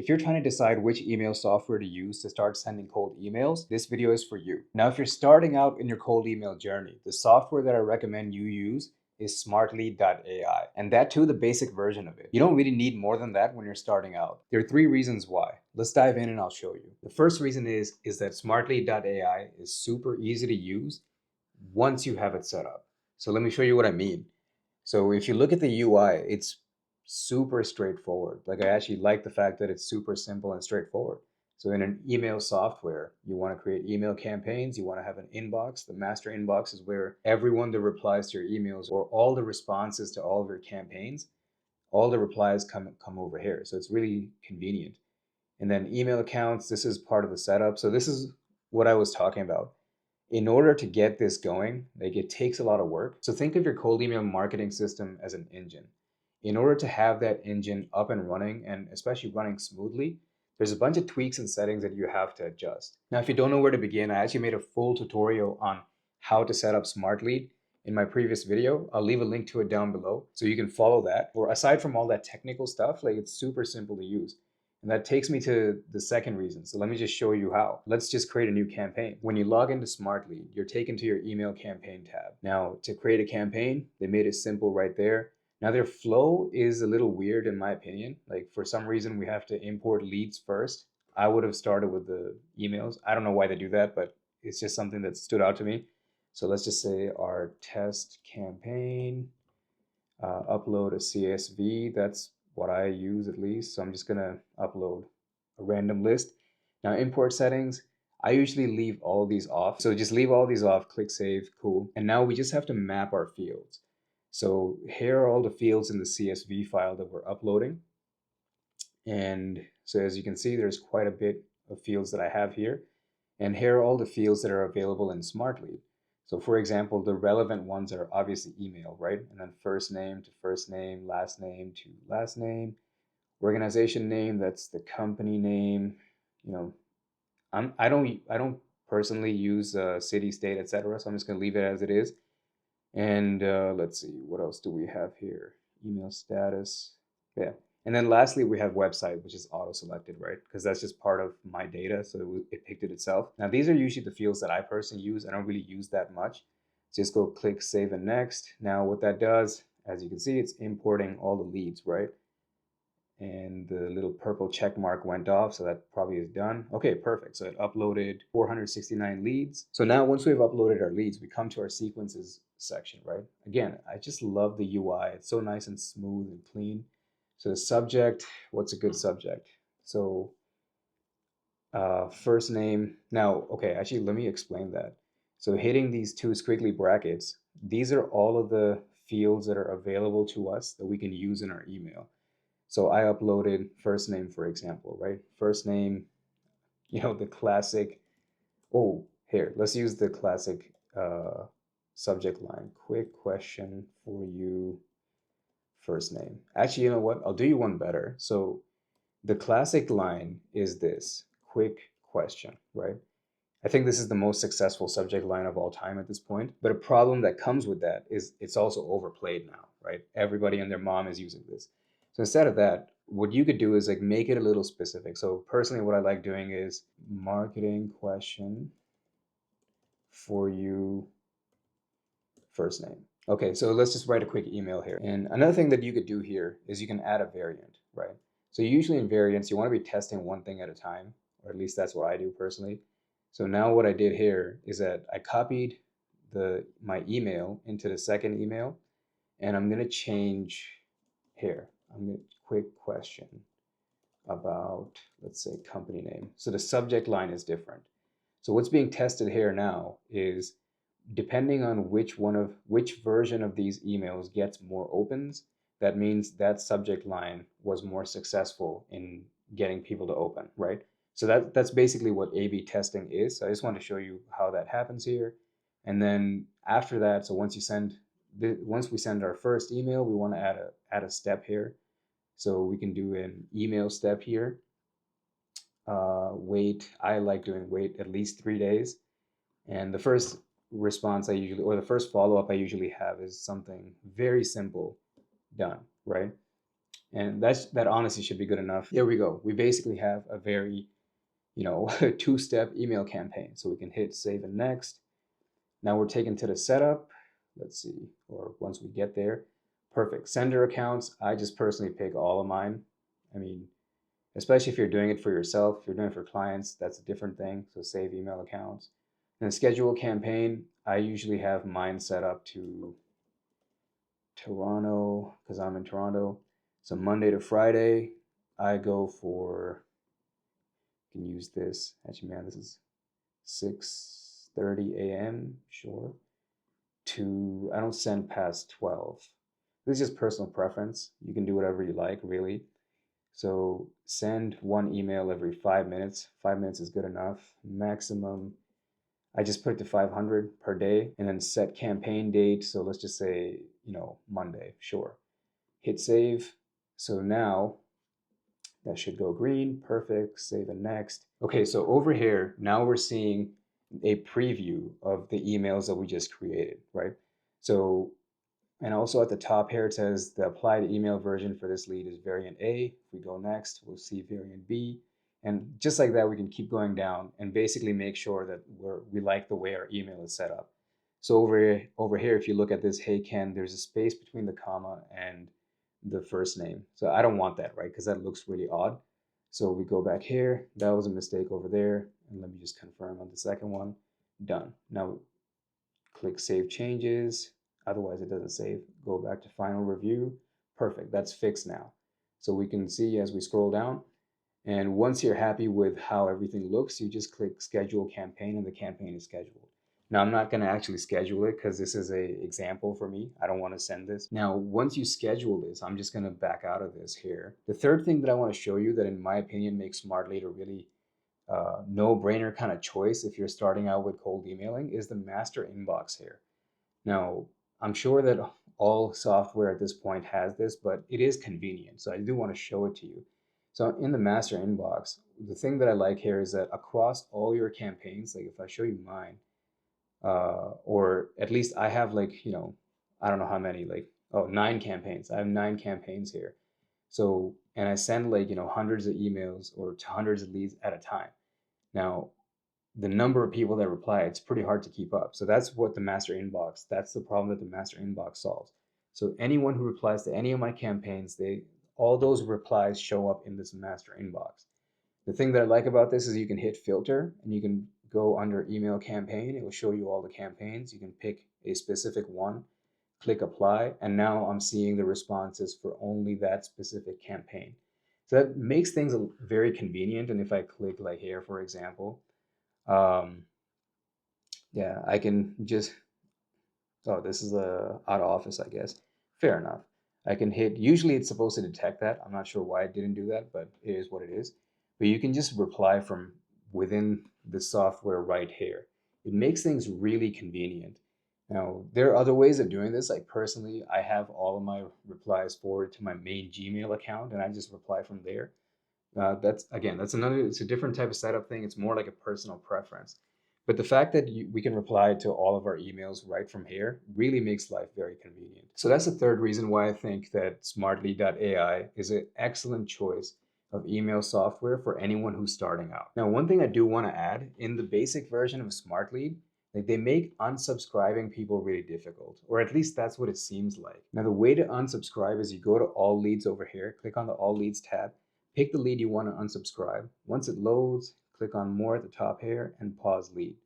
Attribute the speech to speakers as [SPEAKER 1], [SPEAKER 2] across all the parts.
[SPEAKER 1] If you're trying to decide which email software to use to start sending cold emails, this video is for you. Now, if you're starting out in your cold email journey, the software that I recommend you use is Smartlead.ai, and that too, the basic version of it. You don't really need more than that when you're starting out. There are 3 reasons why. Let's dive in and I'll show you. The first reason is that Smartlead.ai is super easy to use once you have it set up. So let me show you what I mean. So if you look at the UI, it's super straightforward. Like, I actually like the fact that it's super simple and straightforward. So in an email software, you want to create email campaigns, you want to have an inbox. The master inbox is where everyone that replies to your emails or all the responses to all of your campaigns, all the replies come over here. So it's really convenient. And then email accounts, this is part of the setup. So this is what I was talking about. In order to get this going, like, it takes a lot of work. So think of your cold email marketing system as an engine. In order to have that engine up and running, and especially running smoothly, there's a bunch of tweaks and settings that you have to adjust. Now, if you don't know where to begin, I actually made a full tutorial on how to set up Smartlead in my previous video. I'll leave a link to it down below so you can follow that. Or aside from all that technical stuff, like, it's super simple to use. And that takes me to the second reason. So let me just show you how. Let's just create a new campaign. When you log into Smartlead, you're taken to your email campaign tab. Now, to create a campaign, they made it simple right there. Now, their flow is a little weird in my opinion. Like, for some reason, we have to import leads first. I would have started with the emails. I don't know why they do that, but it's just something that stood out to me. So let's just say our test campaign, upload a CSV. That's what I use at least. So I'm just gonna upload a random list. Now, import settings, I usually leave all these off. So just leave all these off, click save, cool. And now we just have to map our fields. So here are all the fields in the CSV file that we're uploading. And so as you can see, there's quite a bit of fields that I have here. And here are all the fields that are available in Smartlead. So for example, the relevant ones are obviously email, right? And then first name to first name, last name to last name, organization name, that's the company name. You know, I don't personally use city, state, etc. So I'm just gonna leave it as it is. And let's see, what else do we have here? Email status, yeah. And then lastly, we have website, which is auto-selected, right? Because that's just part of my data, so it picked it itself. Now, these are usually the fields that I personally use. I don't really use that much. Just go click Save and Next. Now, what that does, as you can see, it's importing all the leads, right? And the little purple check mark went off, so that probably is done. Okay, perfect. So it uploaded 469 leads. So now once we've uploaded our leads, we come to our sequences section, right? Again, I just love the UI. It's so nice and smooth and clean. So the subject, what's a good subject? So first name. Now, okay, actually, let me explain that. So hitting these 2 squiggly brackets, these are all of the fields that are available to us that we can use in our email. So I uploaded first name, for example, right? First name, the classic. Oh, here, let's use the classic subject line. Quick question for you, first name. Actually, you know what? I'll do you one better. So the classic line is this: quick question, right? I think this is the most successful subject line of all time at this point. But a problem that comes with that is it's also overplayed now, right? Everybody and their mom is using this. So instead of that, what you could do is like make it a little specific. So personally, what I like doing is marketing question for you, first name. Okay, so let's just write a quick email here. And another thing that you could do here is you can add a variant, right? So usually in variants, you want to be testing one thing at a time, or at least that's what I do personally. So now what I did here is that I copied my email into the second email, and I'm gonna change here. I'm gonna quick question about, let's say, company name. So the subject line is different. So what's being tested here now is, depending on which version of these emails gets more opens, that means that subject line was more successful in getting people to open, right? So that's basically what A/B testing is. So I just want to show you how that happens here. And then after that, so once we send our first email, we want to add a step here. So we can do an email step here. Wait, I like doing wait at least 3 days. And the first response or the first follow-up I usually have is something very simple, done, right? And that honestly should be good enough. There we go. We basically have a very, two-step email campaign. So we can hit save and next. Now we're taken to the setup. Let's see, or once we get there, perfect. Sender accounts, I just personally pick all of mine. I mean, especially if you're doing it for yourself, if you're doing it for clients, that's a different thing. So save email accounts. And schedule campaign, I usually have mine set up to Toronto because I'm in Toronto. So Monday to Friday, I go for, you can use this. Actually, man, this is 6:30 a.m. Sure. I don't send past 12. This is just personal preference. You can do whatever you like, really. So send one email every 5 minutes. 5 minutes is good enough. Maximum, I just put it to 500 per day, and then set campaign date. So let's just say, Monday, sure. Hit save. So now that should go green. Perfect. Save and next. Okay, so over here, now we're seeing a preview of the emails that we just created, right? So, and also at the top here, it says the applied email version for this lead is variant A. If we go next, we'll see variant B. And just like that, we can keep going down and basically make sure that we like the way our email is set up. So over here, if you look at this, hey Ken, there's a space between the comma and the first name. So I don't want that, right? Because that looks really odd. So we go back here. That was a mistake over there. And let me just confirm on the second one. Done. Now click Save Changes. Otherwise, it doesn't save. Go back to Final Review. Perfect. That's fixed now. So we can see as we scroll down. And once you're happy with how everything looks, you just click Schedule Campaign and the campaign is scheduled. Now, I'm not going to actually schedule it because this is an example for me. I don't want to send this. Now, once you schedule this, I'm just going to back out of this here. The third thing that I want to show you that, in my opinion, makes Smartlead a really no-brainer kind of choice if you're starting out with cold emailing is the master inbox here. Now, I'm sure that all software at this point has this, but it is convenient. So I do want to show it to you. So in the master inbox, the thing that I like here is that across all your campaigns, like if I show you mine, or at least I have I don't know how many, 9 campaigns. I have 9 campaigns here. So, and I send hundreds of emails or to hundreds of leads at a time. Now, the number of people that reply, it's pretty hard to keep up. So that's what the master inbox, that's the problem that the master inbox solves. So anyone who replies to any of my campaigns, all those replies show up in this master inbox. The thing that I like about this is you can hit filter and you can go under email campaign. It will show you all the campaigns. You can pick a specific one, click apply, and now I'm seeing the responses for only that specific campaign. So that makes things very convenient. And if I click like here, for example, yeah, I can just, oh, this is out of office, I guess. Fair enough. I can hit, usually it's supposed to detect that. I'm not sure why it didn't do that, but it is what it is. But you can just reply from within the software right here. It makes things really convenient. Now, there are other ways of doing this. Like personally, I have all of my replies forwarded to my main Gmail account and I just reply from there. It's a different type of setup thing. It's more like a personal preference. But the fact that we can reply to all of our emails right from here really makes life very convenient. So that's the third reason why I think that Smartlead.ai is an excellent choice of email software for anyone who's starting out. Now, one thing I do want to add, in the basic version of Smartlead, they make unsubscribing people really difficult, or at least that's what it seems like. Now, the way to unsubscribe is you go to All Leads over here, click on the All Leads tab, pick the lead you want to unsubscribe. Once it loads, click on More at the top here and pause lead.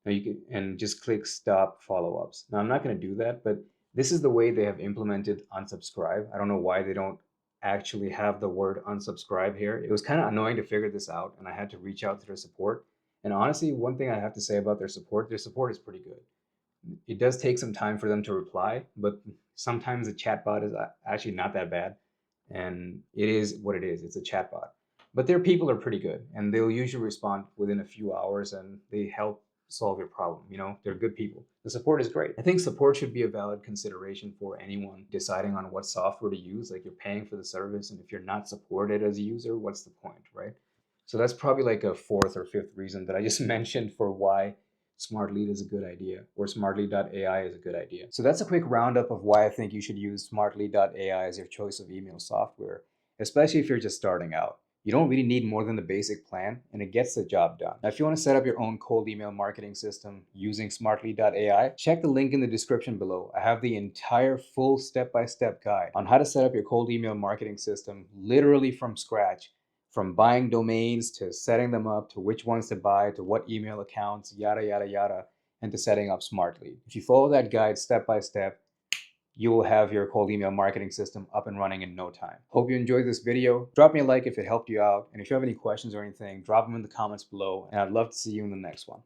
[SPEAKER 1] Now you can, and just click Stop Follow-ups. Now I'm not going to do that, but this is the way they have implemented unsubscribe. I don't know why they don't actually have the word unsubscribe here. It was kind of annoying to figure this out, and I had to reach out to their support. And honestly, one thing I have to say about their support is pretty good. It does take some time for them to reply, but sometimes the chatbot is actually not that bad. And it is what it is. It's a chatbot. But their people are pretty good, and they'll usually respond within a few hours, and they help solve your problem. They're good people. The support is great. I think support should be a valid consideration for anyone deciding on what software to use. Like, you're paying for the service, and if you're not supported as a user, what's the point, right? So that's probably like a fourth or fifth reason that I just mentioned for why Smartlead is a good idea, or Smartlead.ai is a good idea. So that's a quick roundup of why I think you should use Smartlead.ai as your choice of email software, especially if you're just starting out. You don't really need more than the basic plan, and it gets the job done. Now, if you want to set up your own cold email marketing system using Smartlead.ai, check the link in the description below. I have the entire full step-by-step guide on how to set up your cold email marketing system literally from scratch, from buying domains to setting them up to which ones to buy to what email accounts, yada, yada, yada, and to setting up Smartlead. If you follow that guide step by step, you will have your cold email marketing system up and running in no time. Hope you enjoyed this video. Drop me a like if it helped you out. And if you have any questions or anything, drop them in the comments below. And I'd love to see you in the next one.